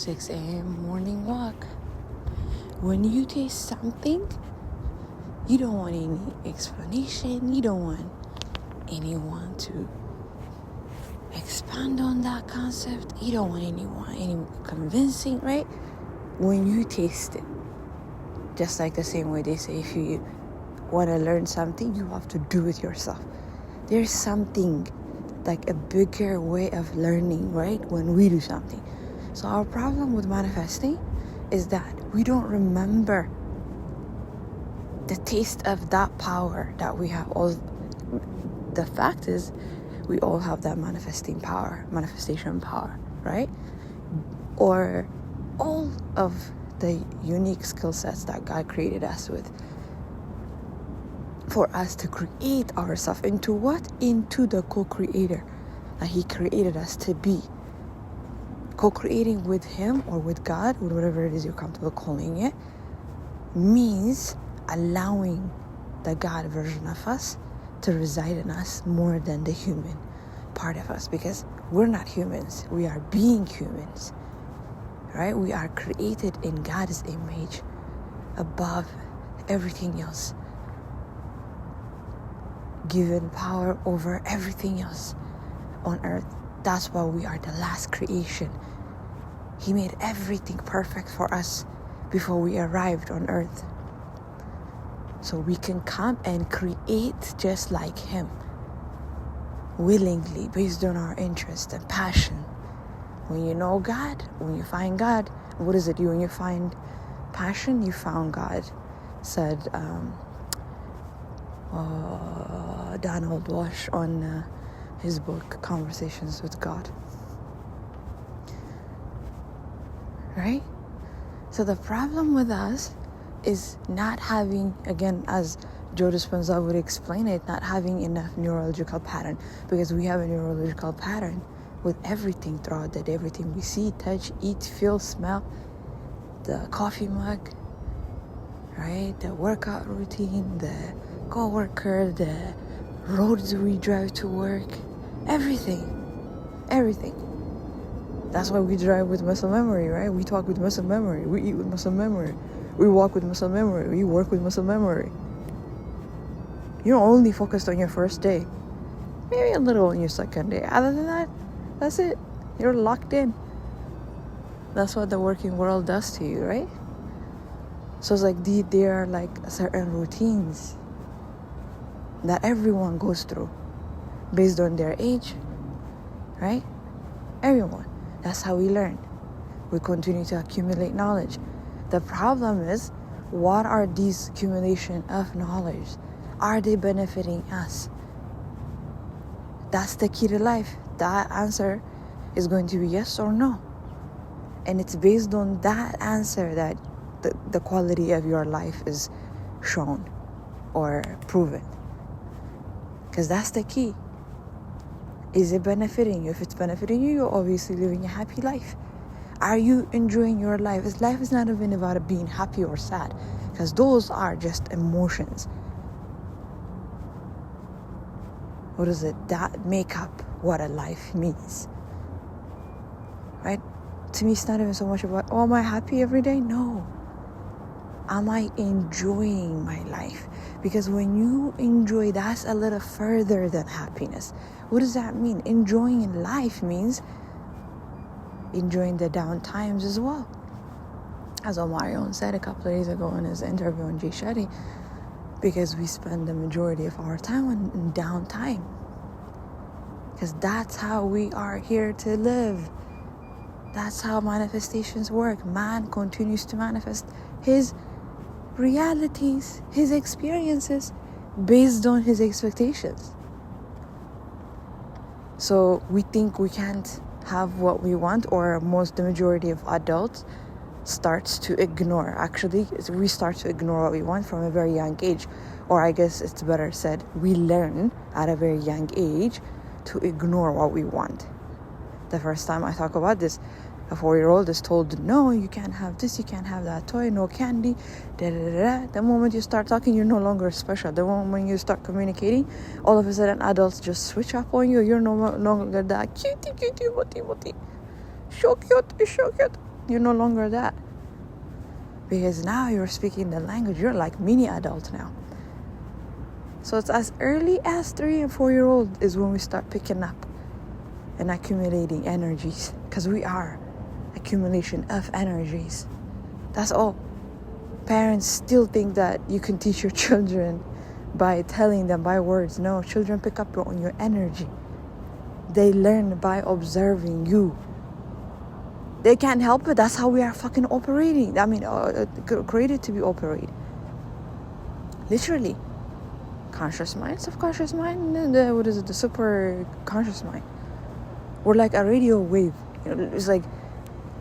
6 a.m. morning walk. When you taste something, you don't want any explanation. You don't want anyone to expand on that concept. You don't want any convincing, right? When you taste it, just like the same way they say, if you want to learn something, you have to do it yourself. There's something like a bigger way of learning, right? When we do something. So our problem with manifesting is that we don't remember the taste of that power that we have. The fact is, we all have that manifestation power, right? Or all of the unique skill sets that God created us with, for us to create ourselves into what? Into the co-creator that He created us to be. Co-creating with Him or with God, or whatever it is you're comfortable calling it, means allowing the God version of us to reside in us more than the human part of us, because we're not humans. We are being humans, right? We are created in God's image above everything else, given power over everything else on earth. That's why we are the last creation. He made everything perfect for us before we arrived on earth, so we can come and create just like Him, willingly, based on our interest and passion. When you know God, when you find God, what does it do? When you find passion, you found God, said Donald Walsh on his book Conversations with God, right? So the problem with us is not having, again, as Joe Dispenza would explain it, not having enough neurological pattern, because we have a neurological pattern with everything throughout the day, everything we see, touch, eat, feel, smell, the coffee mug, right? The workout routine, the co-worker, the roads we drive to work, everything. That's why we drive with muscle memory, right? We talk with muscle memory. We eat with muscle memory. We walk with muscle memory. We work with muscle memory. You're only focused on your first day. Maybe a little on your second day. Other than that, that's it. You're locked in. That's what the working world does to you, right? So it's like there are like certain routines that everyone goes through based on their age, right? Everyone. That's how we learn. We continue to accumulate knowledge. The problem is, what are these accumulation of knowledge? Are they benefiting us? That's the key to life. That answer is going to be yes or no. And it's based on that answer that the quality of your life is shown or proven. Because that's the key. Is it benefiting you? If it's benefiting you, you're obviously living a happy life. Are you enjoying your life? Life is not even about being happy or sad, because those are just emotions. What is it? That make up what a life means, right? To me, it's not even so much about, oh, am I happy every day? No. Am I enjoying my life? Because when you enjoy, that's a little further than happiness. What does that mean? Enjoying life means enjoying the down times as well. As Omarion said a couple of days ago in his interview on Jay Shetty, because we spend the majority of our time on downtime. Because that's how we are here to live. That's how manifestations work. Man continues to manifest his realities, his experiences, based on his expectations. So we think we can't have what we want, or the majority of adults starts to ignore. Actually, we start to ignore what we want from a very young age. Or I guess it's better said, we learn at a very young age to ignore what we want. The first time I talk about this, a 4-year-old is told, no, you can't have this, you can't have that toy, no candy, da-da-da-da. The moment you start talking, you're no longer special. The moment you start communicating, all of a sudden adults just switch up on you. You're no longer that cutie, butty. So cute. You're no longer that. Because now you're speaking the language. You're like mini adult now. So it's as early as 3 and 4 year old is when we start picking up and accumulating energies. Because we are accumulation of energies. That's all. Parents still think that you can teach your children by telling them by words. No, children pick up on your energy. They learn by observing you. They can't help it. That's how we are fucking operating. I mean, created to be operated. Literally. Conscious mind, subconscious mind, and the super conscious mind. We're like a radio wave. It's like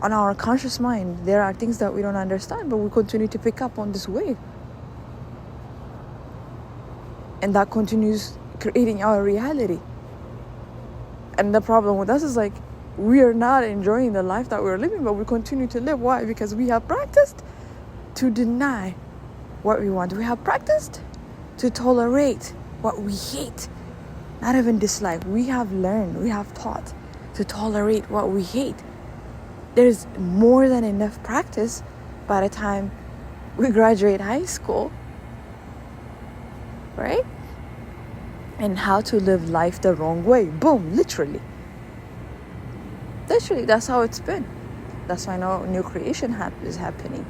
on our conscious mind, there are things that we don't understand, but we continue to pick up on this wave. And that continues creating our reality. And the problem with us is like, we are not enjoying the life that we're living, but we continue to live. Why? Because we have practiced to deny what we want. We have practiced to tolerate what we hate. Not even dislike. We have learned, we have taught to tolerate what we hate. There's more than enough practice by the time we graduate high school, right? And how to live life the wrong way. Boom, literally. Literally, that's how it's been. That's why now new creation is happening.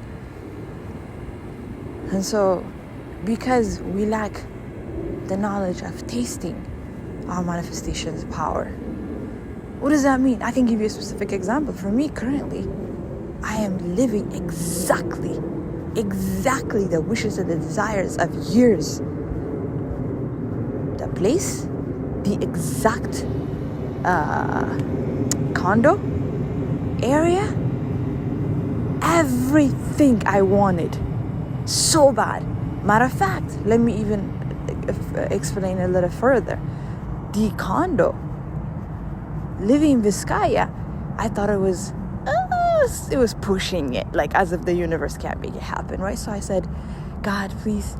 And so, because we lack the knowledge of tasting our manifestation's power. What does that mean? I can give you a specific example. For me, currently, I am living exactly the wishes and the desires of years. The place, the exact condo area, everything I wanted so bad. Matter of fact, let me even explain a little further. The condo, living in Vizcaya, I thought it was pushing it, like as if the universe can't make it happen, right? So I said, God, please,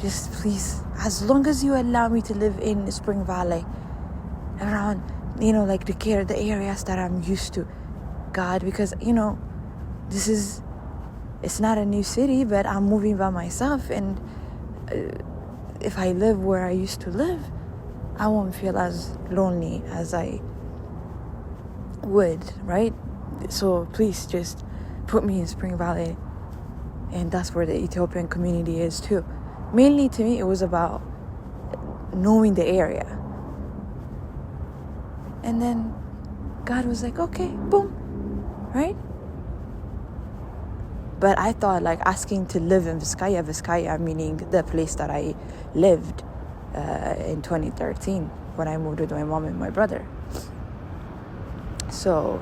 just please, as long as you allow me to live in Spring Valley, around, like the areas that I'm used to, God, because, it's not a new city, but I'm moving by myself, and if I live where I used to live, I won't feel as lonely as I would, right? So please just put me in Spring Valley. And that's where the Ethiopian community is too. Mainly to me, it was about knowing the area. And then God was like, okay, boom, right? But I thought like asking to live in Vizcaya meaning the place that I lived in 2013 when I moved with my mom and my brother. So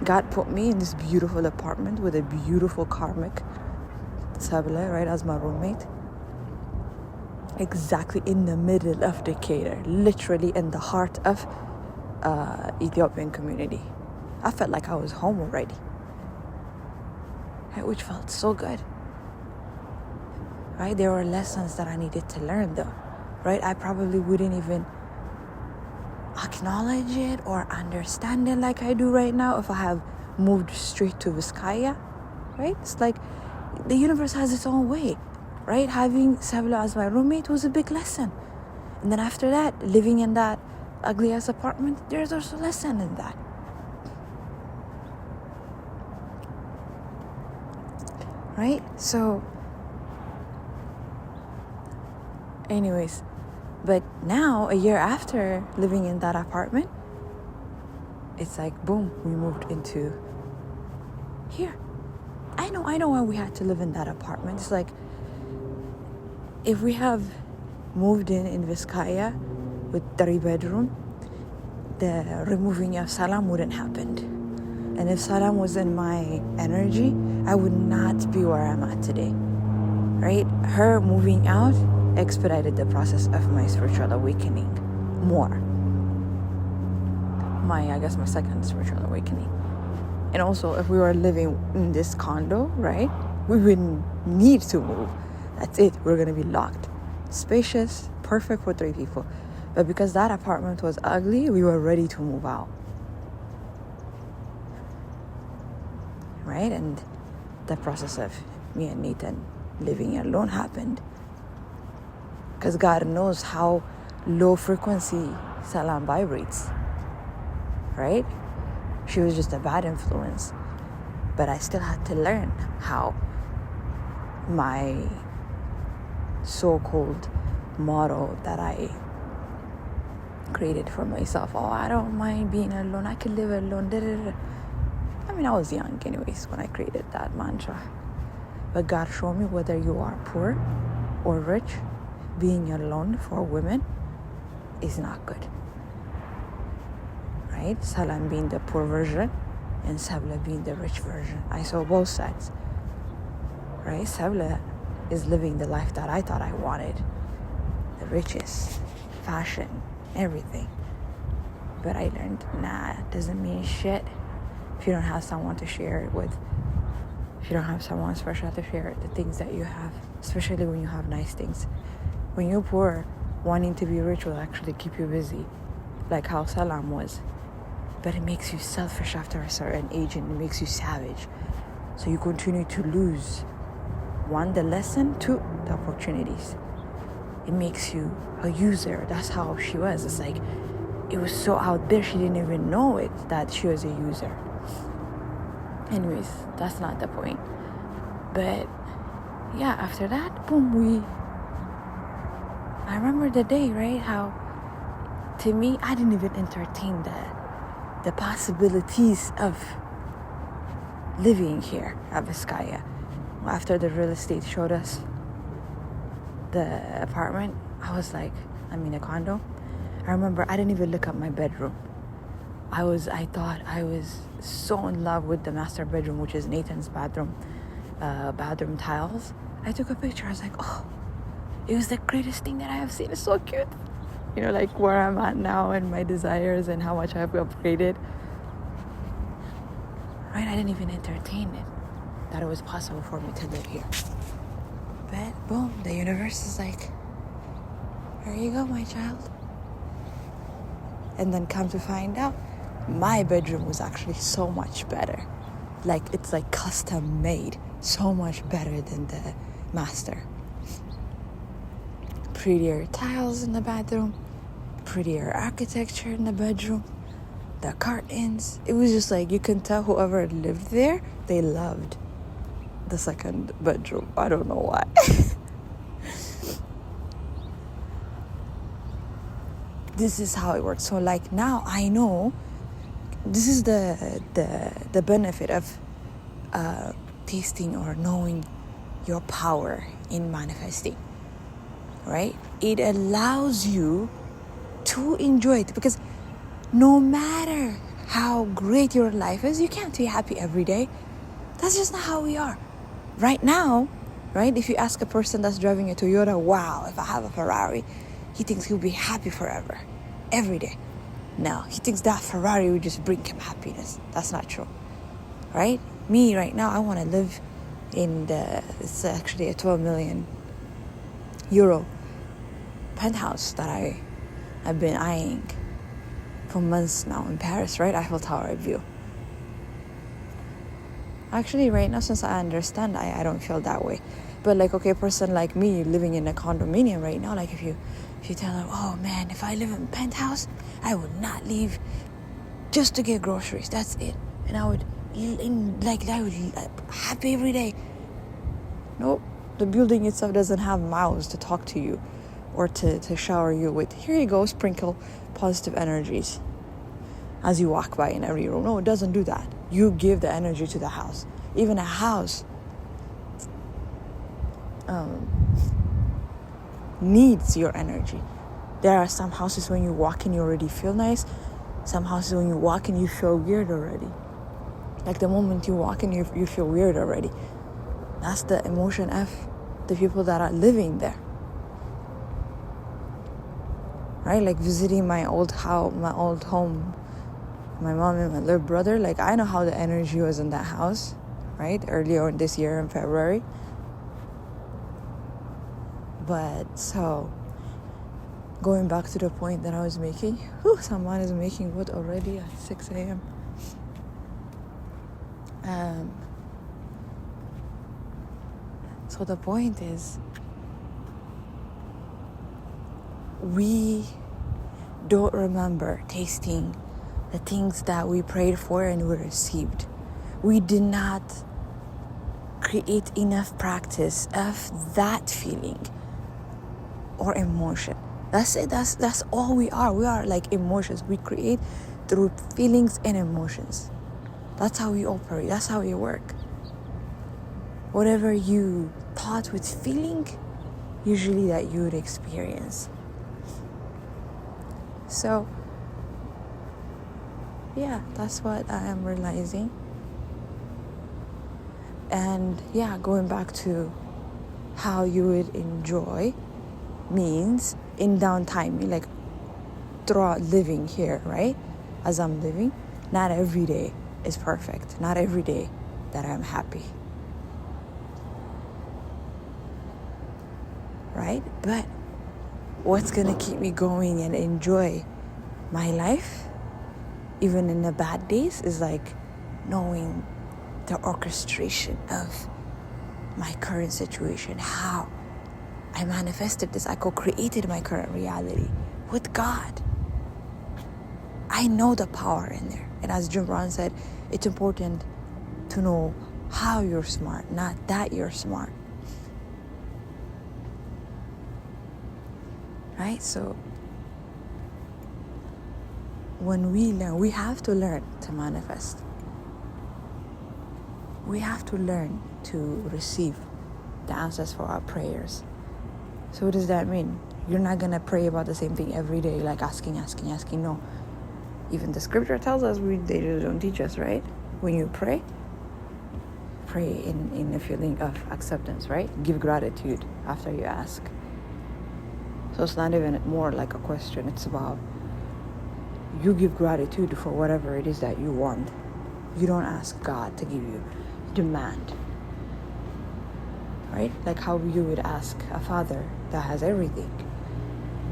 God put me in this beautiful apartment with a beautiful karmic Sabla, right, as my roommate. Exactly in the middle of Decatur, literally in the heart of Ethiopian community. I felt like I was home already, right, which felt so good, right? There were lessons that I needed to learn though, right? I probably wouldn't even acknowledge it or understand it like I do right now if I have moved straight to Vizcaya, right? It's like the universe has its own way, right? Having Sabla as my roommate was a big lesson. And then after that, living in that ugly ass apartment, there's also a lesson in that. Right? So anyways, but now a year after living in that apartment, it's like boom, we moved into here. I know why we had to live in that apartment. It's like if we have moved in Vizcaya with 3 bedroom, the removing of Salam wouldn't happen. And if Salam was in my energy, I would not be where I'm at today, right? Her moving out expedited the process of my spiritual awakening more. My second spiritual awakening. And also, if we were living in this condo, right, we wouldn't need to move. That's it. We're going to be locked. Spacious, perfect for 3 people. But because that apartment was ugly, we were ready to move out. Right? And the process of me and Nathan living alone happened. Because God knows how low frequency Salam vibrates. Right? She was just a bad influence. But I still had to learn how my so-called motto that I created for myself, oh, I don't mind being alone, I can live alone, da, da, da. I mean, I was young anyways when I created that mantra. But God showed me, whether you are poor or rich, being alone for women is not good. Right? Salam being the poor version and Sabla being the rich version. I saw both sides. Right? Sabla is living the life that I thought I wanted. The riches, fashion, everything. But I learned, nah, it doesn't mean shit if you don't have someone to share it with. If you don't have someone special to share the things that you have, especially when you have nice things. When you're poor, wanting to be rich will actually keep you busy, like how Salam was. But it makes you selfish after a certain age, and it makes you savage. So you continue to lose, one, the lesson, two, the opportunities. It makes you a user. That's how she was. It's like, it was so out there, she didn't even know it, that she was a user. Anyways, that's not the point. But yeah, after that, boom, I remember the day, right? How, to me, I didn't even entertain the possibilities of living here at Vizcaya. After the real estate showed us the apartment, a condo. I remember I didn't even look at my bedroom. I thought I was so in love with the master bedroom, which is Nathan's bathroom tiles. I took a picture. I was like, oh, it was the greatest thing that I have seen. It's so cute. You know, like where I'm at now and my desires and how much I've upgraded. Right? I didn't even entertain it, that it was possible for me to live here. But boom, the universe is like, here you go, my child. And then come to find out, my bedroom was actually so much better. Like, it's like custom made, so much better than the master. Prettier tiles in the bathroom, prettier architecture in the bedroom, the curtains. It was just like, you can tell whoever lived there, they loved the second bedroom. I don't know why. This is how it works. So like now I know this is the benefit of tasting or knowing your power in manifesting, right? It allows you to enjoy it, because no matter how great your life is, you can't be happy every day. That's just not how we are. Right now, right? If you ask a person that's driving a Toyota, wow, if I have a Ferrari, he thinks he'll be happy forever, every day. No, he thinks that Ferrari would just bring him happiness. That's not true, right? Me, right now, I want to live in it's actually a 12 million euro penthouse that I've been eyeing for months now in Paris, right? Eiffel Tower view. Actually, right now, since I understand, I don't feel that way. But like, okay, a person like me living in a condominium right now, like if you tell them, oh man, if I live in a penthouse, I would not leave just to get groceries. That's it. And I would happy every day. Nope. The building itself doesn't have mouths to talk to you or to shower you with. Here you go, sprinkle positive energies as you walk by in every room. No, it doesn't do that. You give the energy to the house. Even a house needs your energy. There are some houses when you walk in, you already feel nice. Some houses when you walk in, you feel weird already. Like the moment you walk in, you feel weird already. That's the emotion of the people that are living there. Right? Like visiting my old house, my old home, my mom and my little brother. Like, I know how the energy was in that house, right? Earlier in this year in February. But so going back to the point that I was making, someone is making wood already at 6 a.m. So the point is, we don't remember tasting the things that we prayed for and we received. We did not create enough practice of that feeling or emotion. That's it. That's all we are. We are like emotions. We create through feelings and emotions. That's how we operate. That's how we work. Whatever you thought with feeling, usually that you would experience. So, yeah, that's what I am realizing. And yeah, going back to how you would enjoy means in downtime, like throughout living here, right? As I'm living, not every day is perfect. Not every day that I'm happy. Right? But what's going to keep me going and enjoy my life, even in the bad days, is like knowing the orchestration of my current situation, how I manifested this. I co-created my current reality with God. I know the power in there. And as Jim Brown said, it's important to know how you're smart, not that you're smart. Right? So when we learn, we have to learn to manifest. We have to learn to receive the answers for our prayers. So what does that mean? You're not going to pray about the same thing every day, like asking. No. Even the scripture tells us they just don't teach us, right? When you pray in a feeling of acceptance, right? Give gratitude after you ask. So it's not even more like a question. It's about you give gratitude for whatever it is that you want. You don't ask God to give you. Demand. Right? Like how you would ask a father that has everything,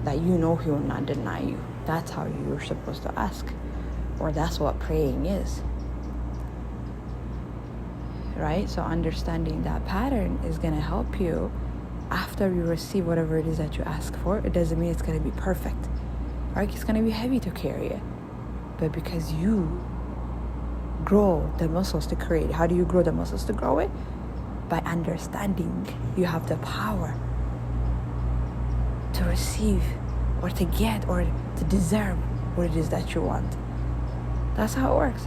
that you know he will not deny you. That's how you're supposed to ask. Or that's what praying is. Right? So understanding that pattern is going to help you after you receive whatever it is that you ask for. It doesn't mean it's going to be perfect. Right? It's going to be heavy to carry it. But because you grow the muscles to create. How do you grow the muscles to grow it? By understanding you have the power to receive or to get or to deserve what it is that you want. That's how it works.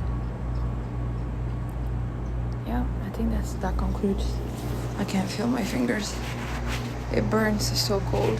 Yeah, I think that concludes. I can't feel my fingers. It burns, it's so cold.